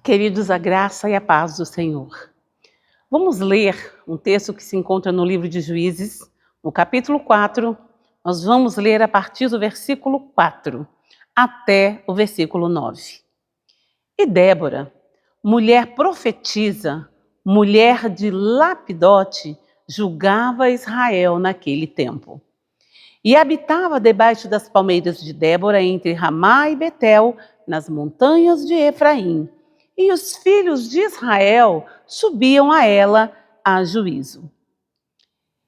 Queridos, a graça e a paz do Senhor. Vamos ler um texto que se encontra no livro de Juízes, no capítulo 4. Nós vamos ler a partir do versículo 4 até o versículo 9. E Débora, mulher profetisa, mulher de Lapidote, julgava Israel naquele tempo. E habitava debaixo das palmeiras de Débora, entre Ramá e Betel, nas montanhas de Efraim. E os filhos de Israel subiam a ela a juízo.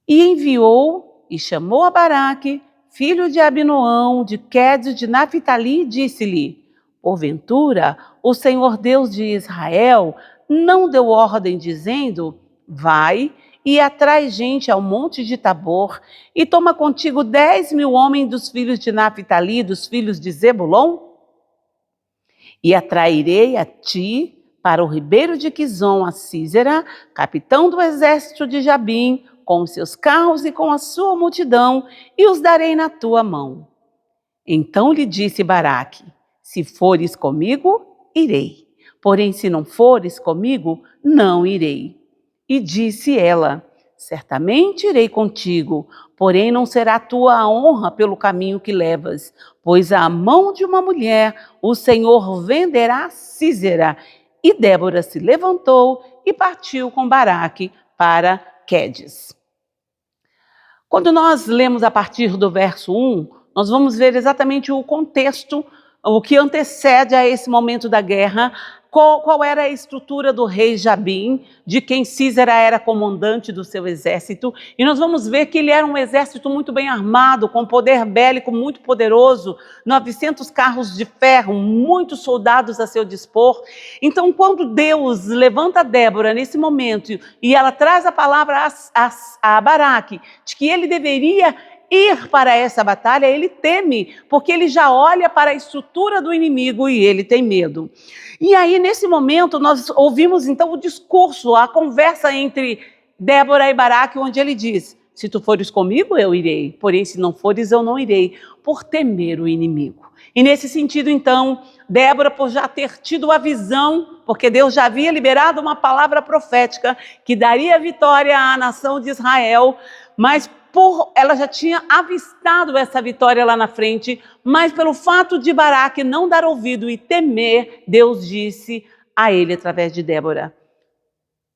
E enviou e chamou a Baraque, filho de Abinoão, de Quedes de Naphtali, e disse-lhe: porventura, o Senhor Deus de Israel não deu ordem dizendo: vai e atrai gente ao monte de Tabor, e toma contigo 10.000 homens dos filhos de Naphtali, dos filhos de Zebulon? E atrairei a ti para o ribeiro de Quizon a Sísera, capitão do exército de Jabim, com os seus carros e com a sua multidão, e os darei na tua mão. Então lhe disse Baraque: se fores comigo, irei. Porém, se não fores comigo, não irei. E disse ela: certamente irei contigo, porém não será tua a honra pelo caminho que levas, pois à mão de uma mulher o Senhor venderá Sísera. E Débora se levantou e partiu com Baraque para Quedes. Quando nós lemos a partir do verso 1, nós vamos ver exatamente o contexto, o que antecede a esse momento da guerra, qual era a estrutura do rei Jabim, de quem Sísera era comandante do seu exército. E nós vamos ver que ele era um exército muito bem armado, com poder bélico muito poderoso, 900 carros de ferro, muitos soldados a seu dispor. Então, quando Deus levanta Débora nesse momento e ela traz a palavra a Baraque, de que ele deveria ir para essa batalha, ele teme, porque ele já olha para a estrutura do inimigo e ele tem medo. E aí, nesse momento, nós ouvimos então o discurso, a conversa entre Débora e Baraque, onde ele diz: se tu fores comigo, eu irei, porém se não fores, eu não irei, por temer o inimigo. E nesse sentido, então, Débora, por já ter tido a visão, porque Deus já havia liberado uma palavra profética que daria vitória à nação de Israel, mas ela já tinha avistado essa vitória lá na frente, mas pelo fato de Baraque não dar ouvido e temer, Deus disse a ele através de Débora: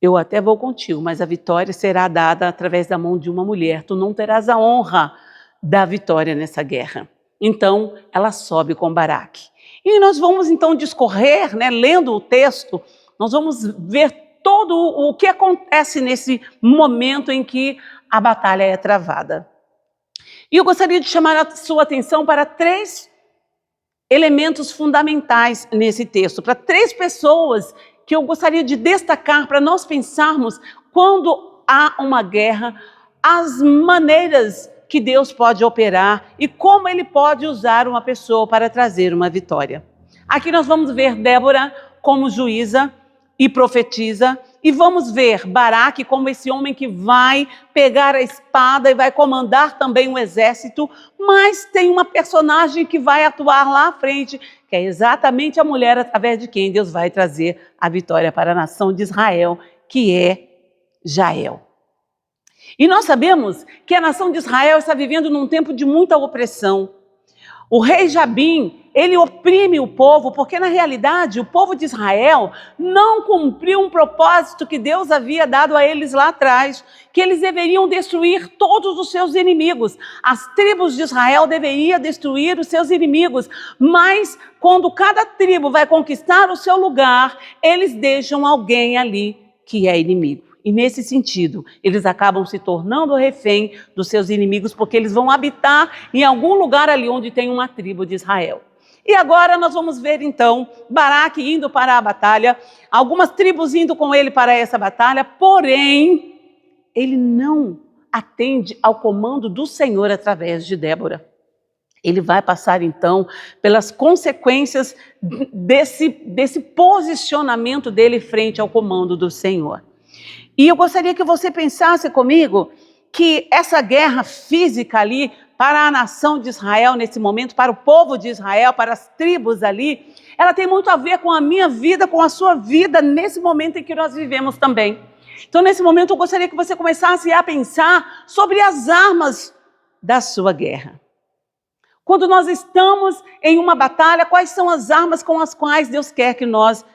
eu até vou contigo, mas a vitória será dada através da mão de uma mulher. Tu não terás a honra da vitória nessa guerra. Então, ela sobe com Baraque. E nós vamos então discorrer, lendo o texto, nós vamos ver todo o que acontece nesse momento em que a batalha é travada. E eu gostaria de chamar a sua atenção para 3 elementos fundamentais nesse texto, para 3 pessoas que eu gostaria de destacar para nós pensarmos, quando há uma guerra, as maneiras que Deus pode operar e como Ele pode usar uma pessoa para trazer uma vitória. Aqui nós vamos ver Débora como juíza e profetiza, e vamos ver Baraque como esse homem que vai pegar a espada e vai comandar também um exército, mas tem uma personagem que vai atuar lá à frente, que é exatamente a mulher através de quem Deus vai trazer a vitória para a nação de Israel, que é Jael. E nós sabemos que a nação de Israel está vivendo num tempo de muita opressão. O rei Jabim, ele oprime o povo, porque na realidade o povo de Israel não cumpriu um propósito que Deus havia dado a eles lá atrás, que eles deveriam destruir todos os seus inimigos. As tribos de Israel deveriam destruir os seus inimigos, mas quando cada tribo vai conquistar o seu lugar, eles deixam alguém ali que é inimigo. E nesse sentido, eles acabam se tornando refém dos seus inimigos, porque eles vão habitar em algum lugar ali onde tem uma tribo de Israel. E agora nós vamos ver então Baraque indo para a batalha, algumas tribos indo com ele para essa batalha, porém ele não atende ao comando do Senhor através de Débora. Ele vai passar então pelas consequências desse posicionamento dele frente ao comando do Senhor. E eu gostaria que você pensasse comigo que essa guerra física ali para a nação de Israel nesse momento, para o povo de Israel, para as tribos ali, ela tem muito a ver com a minha vida, com a sua vida, nesse momento em que nós vivemos também. Então, nesse momento, eu gostaria que você começasse a pensar sobre as armas da sua guerra. Quando nós estamos em uma batalha, quais são as armas com as quais Deus quer que nós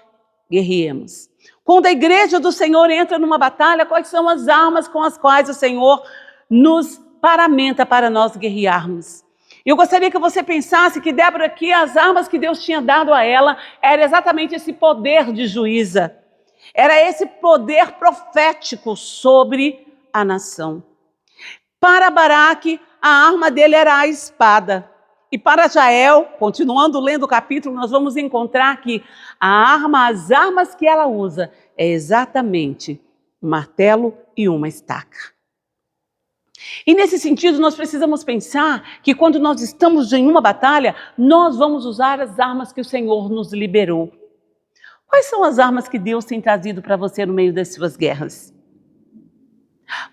guerreemos? Quando a igreja do Senhor entra numa batalha, quais são as armas com as quais o Senhor nos paramenta para nós guerrearmos? Eu gostaria que você pensasse que Débora aqui, as armas que Deus tinha dado a ela, era exatamente esse poder de juíza. Era esse poder profético sobre a nação. Para Baraque, a arma dele era a espada. E para Jael, continuando lendo o capítulo, nós vamos encontrar que as armas que ela usa é exatamente um martelo e uma estaca. E nesse sentido, nós precisamos pensar que quando nós estamos em uma batalha, nós vamos usar as armas que o Senhor nos liberou. Quais são as armas que Deus tem trazido para você no meio das suas guerras?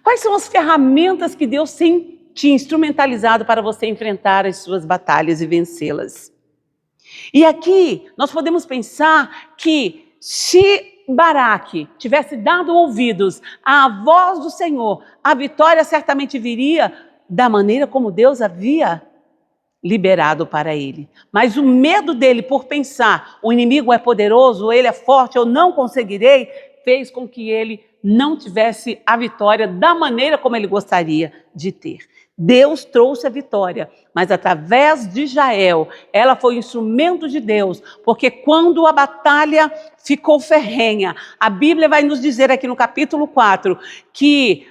Quais são as ferramentas que Deus tem te instrumentalizado para você enfrentar as suas batalhas e vencê-las? E aqui nós podemos pensar que se Baraque tivesse dado ouvidos à voz do Senhor, a vitória certamente viria da maneira como Deus havia liberado para ele. Mas o medo dele por pensar, o inimigo é poderoso, ele é forte, eu não conseguirei, fez com que ele não tivesse a vitória da maneira como ele gostaria de ter. Deus trouxe a vitória, mas através de Jael, ela foi instrumento de Deus, porque quando a batalha ficou ferrenha, a Bíblia vai nos dizer aqui no capítulo 4, que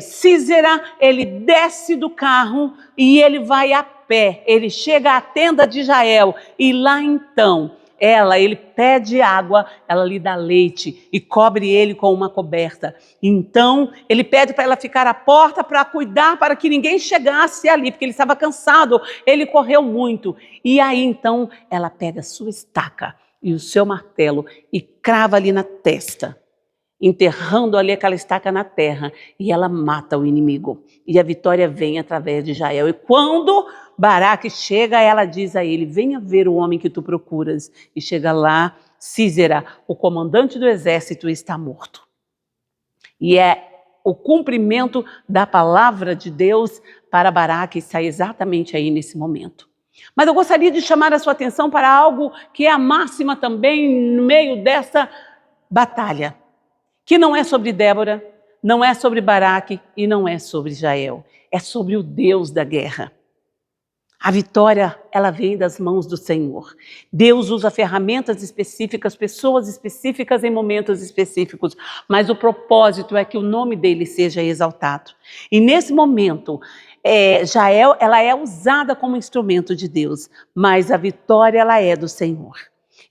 Sísera, ele desce do carro e ele vai a pé, ele chega à tenda de Jael e lá então, ele pede água, ela lhe dá leite e cobre ele com uma coberta. Então, ele pede para ela ficar à porta para cuidar, para que ninguém chegasse ali, porque ele estava cansado, ele correu muito. E aí, então, ela pega a sua estaca e o seu martelo e crava ali na testa, enterrando ali aquela estaca na terra, e ela mata o inimigo. E a vitória vem através de Jael. E quando Baraque chega, ela diz a ele, venha ver o homem que tu procuras. E chega lá, Sísera, o comandante do exército, está morto. E é o cumprimento da palavra de Deus para Baraque, está exatamente aí nesse momento. Mas eu gostaria de chamar a sua atenção para algo que é a máxima também no meio dessa batalha, que não é sobre Débora, não é sobre Baraque e não é sobre Jael. É sobre o Deus da guerra. A vitória, ela vem das mãos do Senhor. Deus usa ferramentas específicas, pessoas específicas em momentos específicos, mas o propósito é que o nome dele seja exaltado. E nesse momento, Jael, ela é usada como instrumento de Deus, mas a vitória, ela é do Senhor.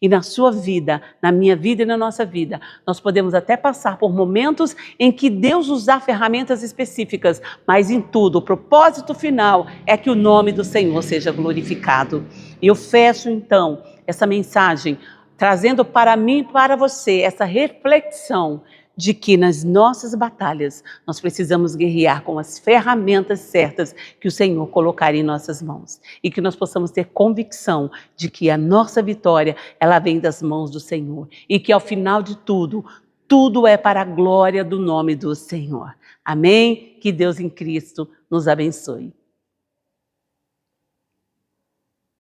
E na sua vida, na minha vida e na nossa vida, nós podemos até passar por momentos em que Deus usar ferramentas específicas, mas em tudo, o propósito final é que o nome do Senhor seja glorificado. E eu fecho então essa mensagem, trazendo para mim e para você essa reflexão de que nas nossas batalhas nós precisamos guerrear com as ferramentas certas que o Senhor colocar em nossas mãos. E que nós possamos ter convicção de que a nossa vitória, ela vem das mãos do Senhor. E que ao final de tudo, tudo é para a glória do nome do Senhor. Amém? Que Deus em Cristo nos abençoe.